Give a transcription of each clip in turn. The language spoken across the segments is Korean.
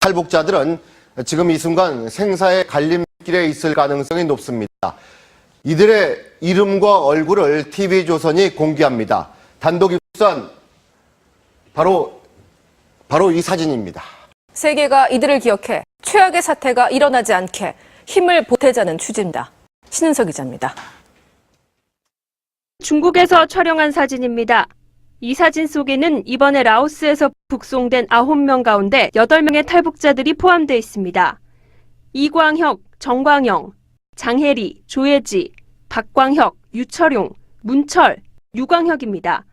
탈북자들은 지금 이 순간 생사의 갈림길에 있을 가능성이 높습니다. 이들의 이름과 얼굴을 TV조선이 공개합니다. 단독 입수한 바로 이 사진입니다. 세계가 이들을 기억해 최악의 사태가 일어나지 않게 힘을 보태자는 취지입니다. 신은석 기자입니다. 중국에서 촬영한 사진입니다. 이 사진 속에는 이번에 라오스에서 북송된 9명 가운데 8명의 탈북자들이 포함되어 있습니다. 이광혁, 정광영, 장혜리, 조혜지, 박광혁, 유철용, 문철, 유광혁입니다.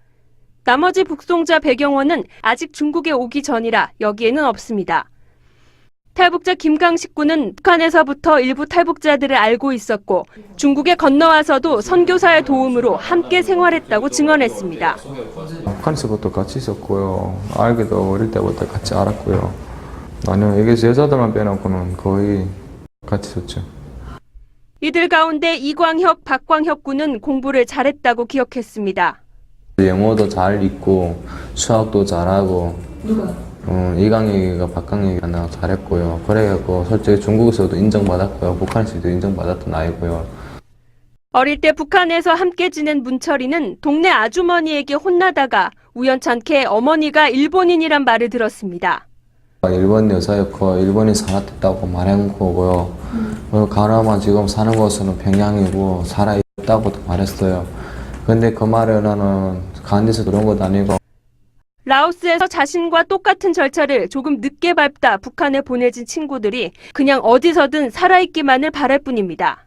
나머지 북송자 배경원은 아직 중국에 오기 전이라 여기에는 없습니다. 탈북자 김강식 군은 북한에서부터 일부 탈북자들을 알고 있었고 중국에 건너와서도 선교사의 도움으로 함께 생활했다고 증언했습니다. 북한에서부터 같이 있었고요. 알기도 어릴 때부터 같이 알았고요. 아니요, 여기서 여자들만 빼놓고는 거의 같이 있었죠. 이들 가운데 이광혁, 박광혁 군은 공부를 잘했다고 기억했습니다. 영어도 잘 읽고 수학도 잘하고. 누가? 이강혁이가 박강혁이가 나 잘했고요. 그래갖고 솔직히 중국에서도 인정받았고요. 북한에서도 인정받았던 아이고요. 어릴 때 북한에서 함께 지낸 문철이는 동네 아주머니에게 혼나다가 우연찮게 어머니가 일본인이란 말을 들었습니다. 일본 여자였고 일본인 살았다고 말한 거고요. 가나마 지금 사는 곳은 평양이고 살아있다고 말했어요. 근데 그 말을 나는 간디서 들은 것도 아니고 라오스에서 자신과 똑같은 절차를 조금 늦게 밟다 북한에 보내진 친구들이 그냥 어디서든 살아있기만을 바랄 뿐입니다.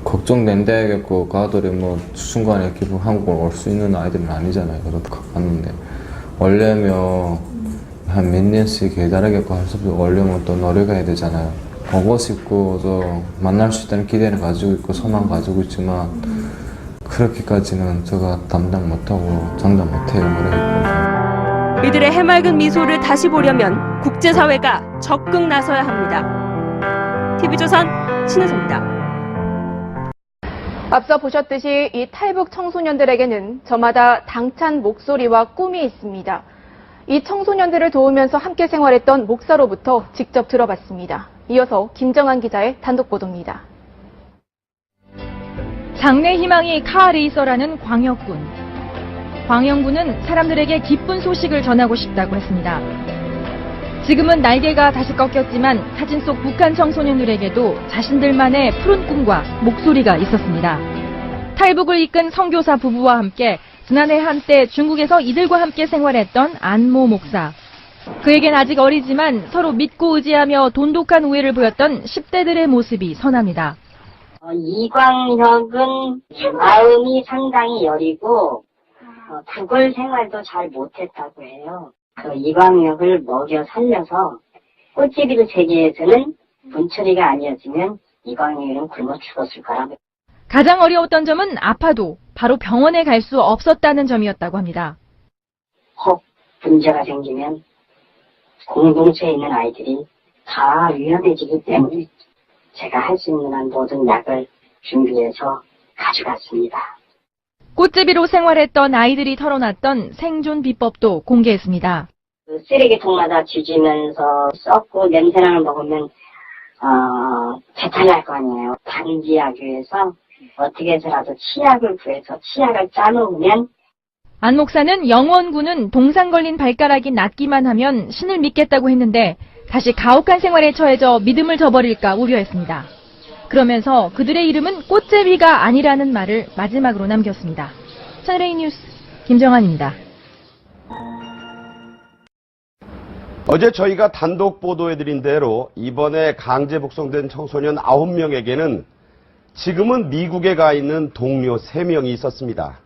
걱정된다겠고 가들이 순간에 기분 한국을 올 수 있는 아이들은 아니잖아요. 그래도 갔는데 오려면 한 몇 년씩 기다리겠고 할 수 없고 오려면 또 노력해야 되잖아요. 보고 싶고 또 만날 수 있다는 기대는 가지고 있고 소망 가지고 있지만 그렇게까지는 제가 담당 못하고 장담 못해요. 그러니까. 이들의 해맑은 미소를 다시 보려면 국제사회가 적극 나서야 합니다. TV조선 신은석입니다. 앞서 보셨듯이 이 탈북 청소년들에게는 저마다 당찬 목소리와 꿈이 있습니다. 이 청소년들을 도우면서 함께 생활했던 목사로부터 직접 들어봤습니다. 이어서 김정한 기자의 단독 보도입니다. 장래 희망이 카레이서라는 광혁군. 광영군은 사람들에게 기쁜 소식을 전하고 싶다고 했습니다. 지금은 날개가 다시 꺾였지만 사진 속 북한 청소년들에게도 자신들만의 푸른 꿈과 목소리가 있었습니다. 탈북을 이끈 선교사 부부와 함께 지난해 한때 중국에서 이들과 함께 생활했던 안모 목사. 그에겐 아직 어리지만 서로 믿고 의지하며 돈독한 우애를 보였던 10대들의 모습이 선합니다. 이광혁은 마음이 상당히 여리고 구걸 생활도 잘 못했다고 해요. 그 이광혁을 먹여 살려서 꽃제비도 세계에서는 문철이가 아니었으면 이광혁은 굶어 죽었을 거라고. 가장 어려웠던 점은 아파도 바로 병원에 갈 수 없었다는 점이었다고 합니다. 혹 문제가 생기면 공동체에 있는 아이들이 다 위험해지기 때문에 제가 할 수 있는 한 모든 약을 준비해서 가져갔습니다. 꽃제비로 생활했던 아이들이 털어놨던 생존 비법도 공개했습니다. 그 쓰레기통마다 뒤지면서 썩고 냄새나는 거 먹으면 배탈 날 거 아니에요. 방지하기 위해서 어떻게 해서라도 치약을 구해서 치약을 짜놓으면. 안 목사는 영원군은 동상 걸린 발가락이 낫기만 하면 신을 믿겠다고 했는데 다시 가혹한 생활에 처해져 믿음을 저버릴까 우려했습니다. 그러면서 그들의 이름은 꽃제비가 아니라는 말을 마지막으로 남겼습니다. 채널A 뉴스 김정한입니다. 어제 저희가 단독 보도해드린 대로 이번에 강제 북송된 청소년 9명에게는 지금은 미국에 가 있는 동료 3명이 있었습니다.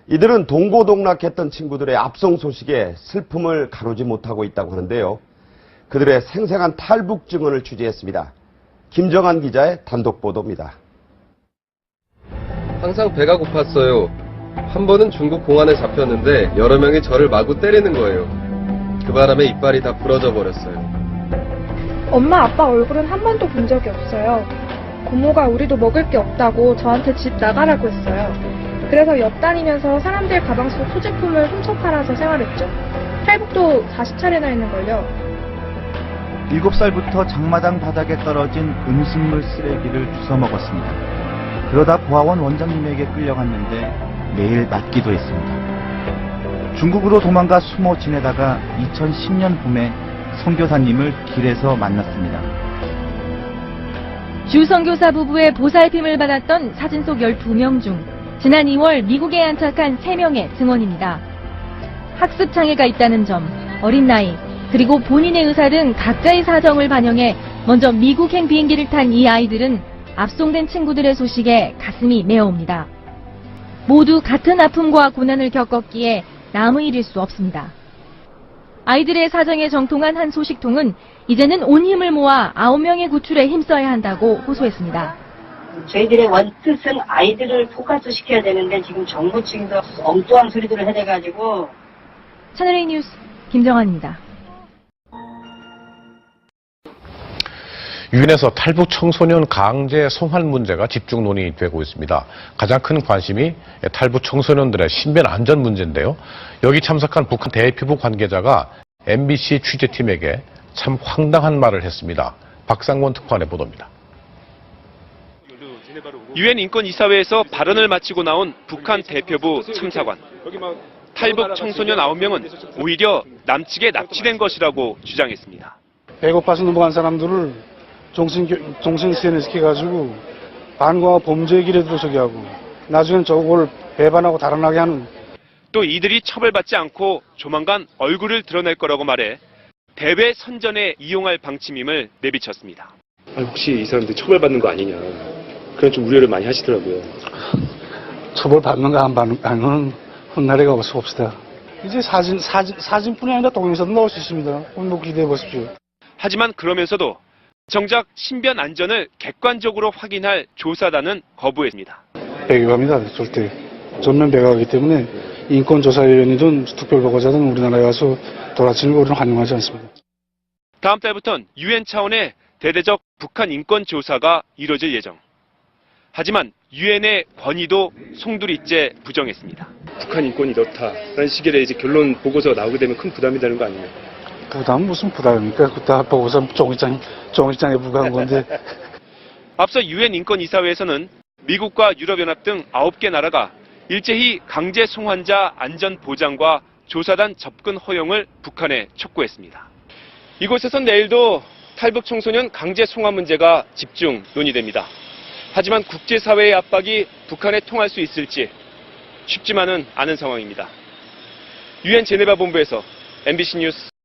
이들은 동고동락했던 친구들의 압송 소식에 슬픔을 가루지 못하고 있다고 하는데요. 그들의 생생한 탈북 증언을 취재했습니다. 김정한 기자의 단독 보도입니다. 항상 배가 고팠어요. 한 번은 중국 공안에 잡혔는데 여러 명이 저를 마구 때리는 거예요. 그 바람에 이빨이 다 부러져 버렸어요. 엄마 아빠 얼굴은 한 번도 본 적이 없어요. 고모가 우리도 먹을 게 없다고 저한테 집 나가라고 했어요. 그래서 옆 다니면서 사람들 가방 속 소지품을 훔쳐 팔아서 생활했죠. 탈북도 40차례나 했는걸요. 7살부터 장마당 바닥에 떨어진 음식물 쓰레기를 주워 먹었습니다. 그러다 고아원 원장님에게 끌려갔는데 매일 맞기도 했습니다. 중국으로 도망가 숨어 지내다가 2010년 봄에 선교사님을 길에서 만났습니다. 주 선교사 부부의 보살핌을 받았던 사진 속 12명 중 지난 2월 미국에 안착한 3명의 증언입니다. 학습 장애가 있다는 점, 어린 나이, 그리고 본인의 의사 등 각자의 사정을 반영해 먼저 미국행 비행기를 탄 이 아이들은 압송된 친구들의 소식에 가슴이 메어옵니다. 모두 같은 아픔과 고난을 겪었기에 남의 일일 수 없습니다. 아이들의 사정에 정통한 한 소식통은 이제는 온 힘을 모아 9명의 구출에 힘써야 한다고 호소했습니다. 저희들의 원뜻은 아이들을 포커스 시켜야 되는데 지금 정부 측에서 엉뚱한 소리들을 해대가지고. 채널A 뉴스 김정환입니다. 유엔에서 탈북 청소년 강제 송환 문제가 집중 논의되고 있습니다. 가장 큰 관심이 탈북 청소년들의 신변 안전 문제인데요. 여기 참석한 북한 대표부 관계자가 MBC 취재팀에게 참 황당한 말을 했습니다. 박상원 특파원의 보도입니다. 유엔 인권이사회에서 발언을 마치고 나온 북한 대표부 참사관. 탈북 청소년 9명은 오히려 남측에 납치된 것이라고 주장했습니다. 배고파서 넘어간 사람들을 종신세뇌 시켜가지고 반공하고 범죄의 길에 들어서게 하고 나중엔 저걸 배반하고 달아나게 하는. 또 이들이 처벌받지 않고 조만간 얼굴을 드러낼 거라고 말해 대외 선전에 이용할 방침임을 내비쳤습니다. 혹시 이 사람들이 처벌받는 거 아니냐 그런 좀 우려를 많이 하시더라고요. 처벌받는가 안 받는 훗날에가 어서 봅시다. 이제 사진뿐이 아니라 동영상도 나올 수 있습니다. 오늘 기대해 보십시오. 하지만 그러면서도 정작 신변 안전을 객관적으로 확인할 조사단은 거부했습니다. 배교합니다. 절대. 전면 배교하기 때문에 인권조사위원이든 특별보고자든 우리나라에 와서 돌아치는 거 우리는 환영하지 않습니다. 다음 달부터는 유엔 차원의 대대적 북한 인권 조사가 이뤄질 예정. 하지만 유엔의 권위도 송두리째 부정했습니다. 북한 인권이 이렇다라는 식의 이제 결론 보고서 나오게 되면 큰 부담이 되는 거 아니에요? 부담은 무슨 부담입니까? 그다 보고서 종이장에 부과한 건데. 앞서 유엔 인권이사회에서는 미국과 유럽연합 등 9개 나라가 일제히 강제 송환자 안전 보장과 조사단 접근 허용을 북한에 촉구했습니다. 이곳에선 내일도 탈북 청소년 강제 송환 문제가 집중 논의됩니다. 하지만 국제사회의 압박이 북한에 통할 수 있을지 쉽지만은 않은 상황입니다. 유엔 제네바 본부에서 MBC 뉴스